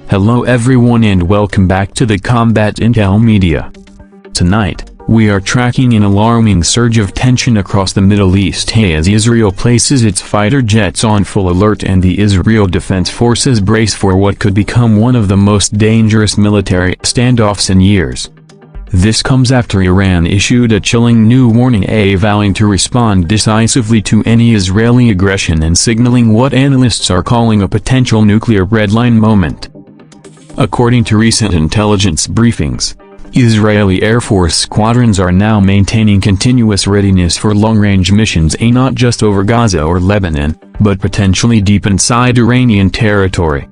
Hello everyone and welcome back to the Combat Intel Media. Tonight, we are tracking an alarming surge of tension across the Middle East as Israel places its fighter jets on full alert and the Israel Defense Forces brace for what could become one of the most dangerous military standoffs in years. This comes after Iran issued a chilling new warning vowing to respond decisively to any Israeli aggression and signaling what analysts are calling a potential nuclear redline moment. According to recent intelligence briefings, Israeli Air Force squadrons are now maintaining continuous readiness for long-range missions not just over Gaza or Lebanon, but potentially deep inside Iranian territory.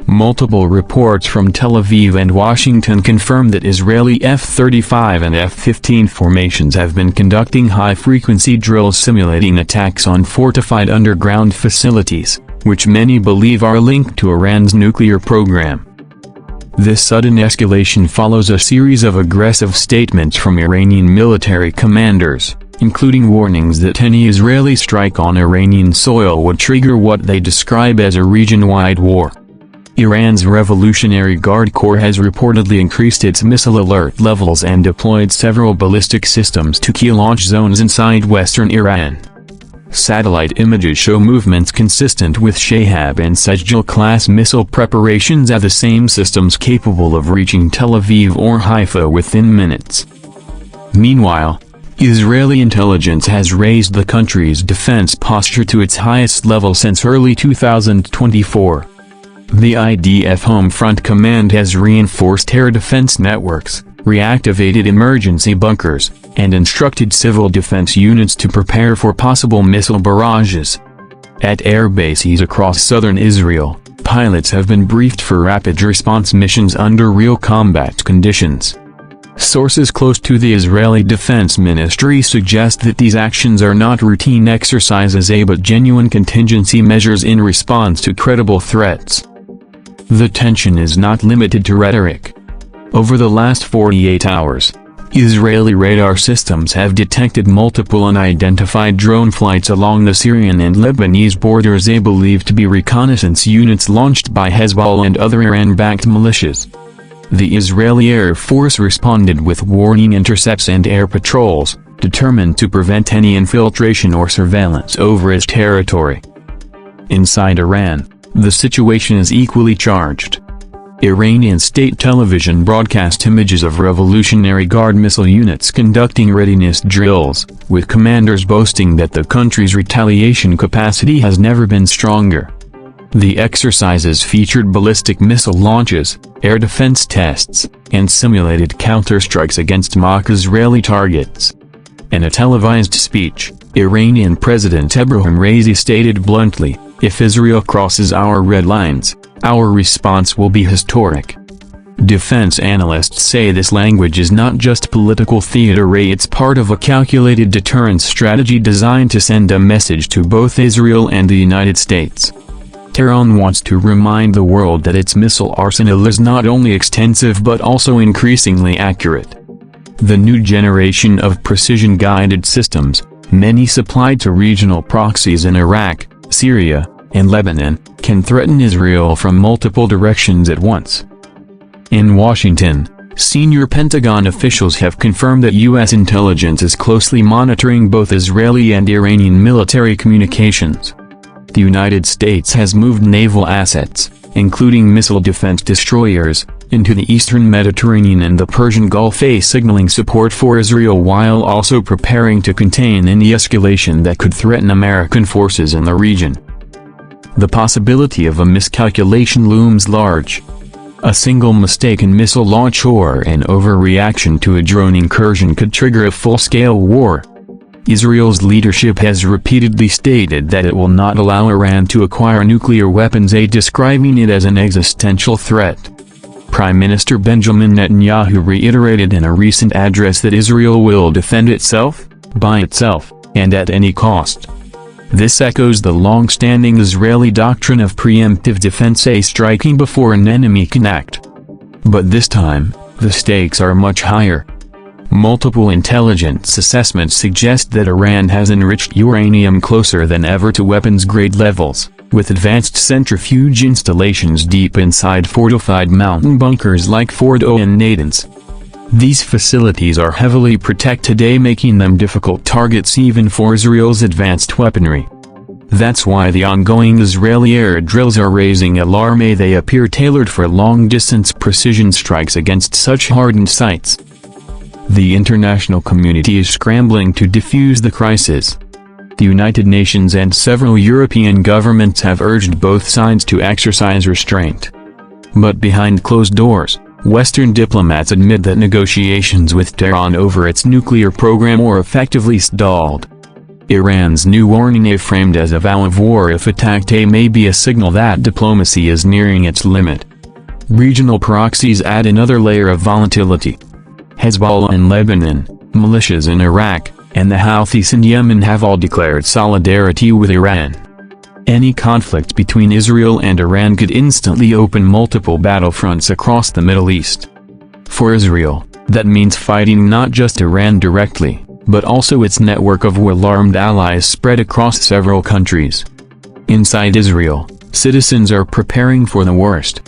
Multiple reports from Tel Aviv and Washington confirm that Israeli F-35 and F-15 formations have been conducting high-frequency drills simulating attacks on fortified underground facilities, which many believe are linked to Iran's nuclear program. This sudden escalation follows a series of aggressive statements from Iranian military commanders, including warnings that any Israeli strike on Iranian soil would trigger what they describe as a region-wide war. Iran's Revolutionary Guard Corps has reportedly increased its missile alert levels and deployed several ballistic systems to key launch zones inside western Iran. Satellite images show movements consistent with Shahab and Sejjal-class missile preparations at the same systems capable of reaching Tel Aviv or Haifa within minutes. Meanwhile, Israeli intelligence has raised the country's defense posture to its highest level since early 2024. The IDF Home Front Command has reinforced air defense networks, reactivated emergency bunkers, and instructed civil defense units to prepare for possible missile barrages. At air bases across southern Israel, pilots have been briefed for rapid response missions under real combat conditions. Sources close to the Israeli Defense Ministry suggest that these actions are not routine exercises but genuine contingency measures in response to credible threats. The tension is not limited to rhetoric. Over the last 48 hours, Israeli radar systems have detected multiple unidentified drone flights along the Syrian and Lebanese borders believed to be reconnaissance units launched by Hezbollah and other Iran-backed militias. The Israeli Air Force responded with warning intercepts and air patrols, determined to prevent any infiltration or surveillance over its territory. Inside Iran, the situation is equally charged. Iranian state television broadcast images of Revolutionary Guard missile units conducting readiness drills, with commanders boasting that the country's retaliation capacity has never been stronger. The exercises featured ballistic missile launches, air defense tests, and simulated counterstrikes against mock Israeli targets. In a televised speech, Iranian President Ebrahim Raisi stated bluntly, "If Israel crosses our red lines, our response will be historic." Defense analysts say this language is not just political theater, it's part of a calculated deterrence strategy designed to send a message to both Israel and the United States. Tehran wants to remind the world that its missile arsenal is not only extensive but also increasingly accurate. The new generation of precision-guided systems, many supplied to regional proxies in Iraq, Syria, and Lebanon, can threaten Israel from multiple directions at once. In Washington, senior Pentagon officials have confirmed that U.S. intelligence is closely monitoring both Israeli and Iranian military communications. The United States has moved naval assets, including missile defense destroyers, into the eastern Mediterranean and the Persian Gulf, signaling support for Israel while also preparing to contain any escalation that could threaten American forces in the region. The possibility of a miscalculation looms large. A single mistake in missile launch or an overreaction to a drone incursion could trigger a full-scale war. Israel's leadership has repeatedly stated that it will not allow Iran to acquire nuclear weapons, describing it as an existential threat. Prime Minister Benjamin Netanyahu reiterated in a recent address that Israel will defend itself, by itself, and at any cost. This echoes the long-standing Israeli doctrine of preemptive defense, striking before an enemy can act. But this time, the stakes are much higher. Multiple intelligence assessments suggest that Iran has enriched uranium closer than ever to weapons-grade levels, with advanced centrifuge installations deep inside fortified mountain bunkers like Fordo and Natanz. These facilities are heavily protected today, making them difficult targets even for Israel's advanced weaponry. That's why the ongoing Israeli air drills are raising alarm. They appear tailored for long-distance precision strikes against such hardened sites. The international community is scrambling to defuse the crisis. The United Nations and several European governments have urged both sides to exercise restraint. But behind closed doors, Western diplomats admit that negotiations with Tehran over its nuclear program are effectively stalled. Iran's new warning, framed as a vow of war if attacked, may be a signal that diplomacy is nearing its limit. Regional proxies add another layer of volatility. Hezbollah in Lebanon, militias in Iraq, and the Houthis in Yemen have all declared solidarity with Iran. Any conflict between Israel and Iran could instantly open multiple battlefronts across the Middle East. For Israel, that means fighting not just Iran directly, but also its network of well-armed allies spread across several countries. Inside Israel, citizens are preparing for the worst.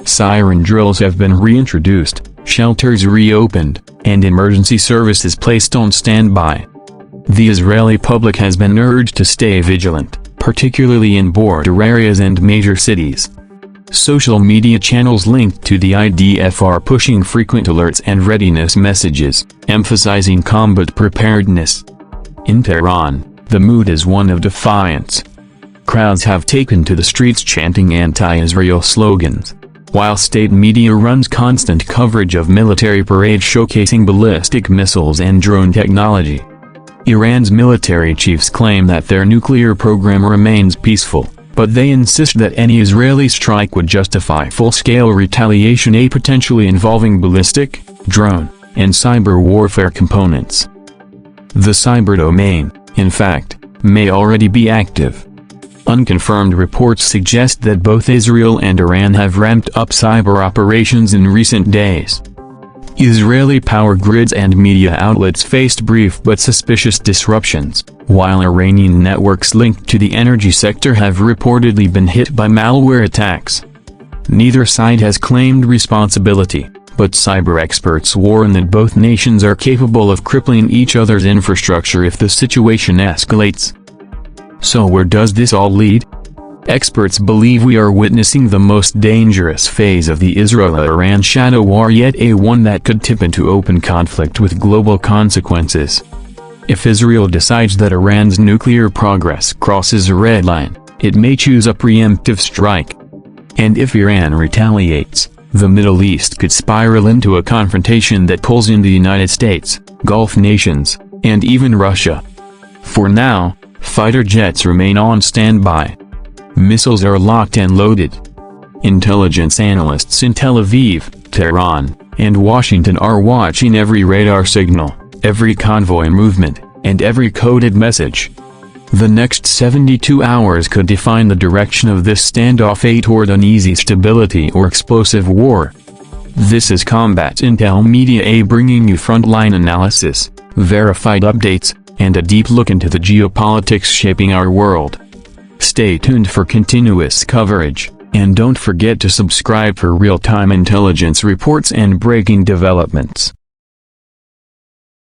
Siren drills have been reintroduced, shelters reopened, and emergency services placed on standby. The Israeli public has been urged to stay vigilant, particularly in border areas and major cities. Social media channels linked to the IDF are pushing frequent alerts and readiness messages, emphasizing combat preparedness. In Tehran, the mood is one of defiance. Crowds have taken to the streets chanting anti-Israel slogans, while state media runs constant coverage of military parades showcasing ballistic missiles and drone technology. Iran's military chiefs claim that their nuclear program remains peaceful, but they insist that any Israeli strike would justify full-scale retaliation, potentially involving ballistic, drone, and cyber warfare components. The cyber domain, in fact, may already be active. Unconfirmed reports suggest that both Israel and Iran have ramped up cyber operations in recent days. Israeli power grids and media outlets faced brief but suspicious disruptions, while Iranian networks linked to the energy sector have reportedly been hit by malware attacks. Neither side has claimed responsibility, but cyber experts warn that both nations are capable of crippling each other's infrastructure if the situation escalates. So where does this all lead? Experts believe we are witnessing the most dangerous phase of the Israel-Iran shadow war, yet one that could tip into open conflict with global consequences. If Israel decides that Iran's nuclear progress crosses a red line, it may choose a preemptive strike. And if Iran retaliates, the Middle East could spiral into a confrontation that pulls in the United States, Gulf nations, and even Russia. For now, fighter jets remain on standby. Missiles are locked and loaded. Intelligence analysts in Tel Aviv, Tehran, and Washington are watching every radar signal, every convoy movement, and every coded message. The next 72 hours could define the direction of this standoff, toward uneasy stability or explosive war. This is Combat Intel Media, bringing you frontline analysis, verified updates, and a deep look into the geopolitics shaping our world. Stay tuned for continuous coverage, and don't forget to subscribe for real-time intelligence reports and breaking developments.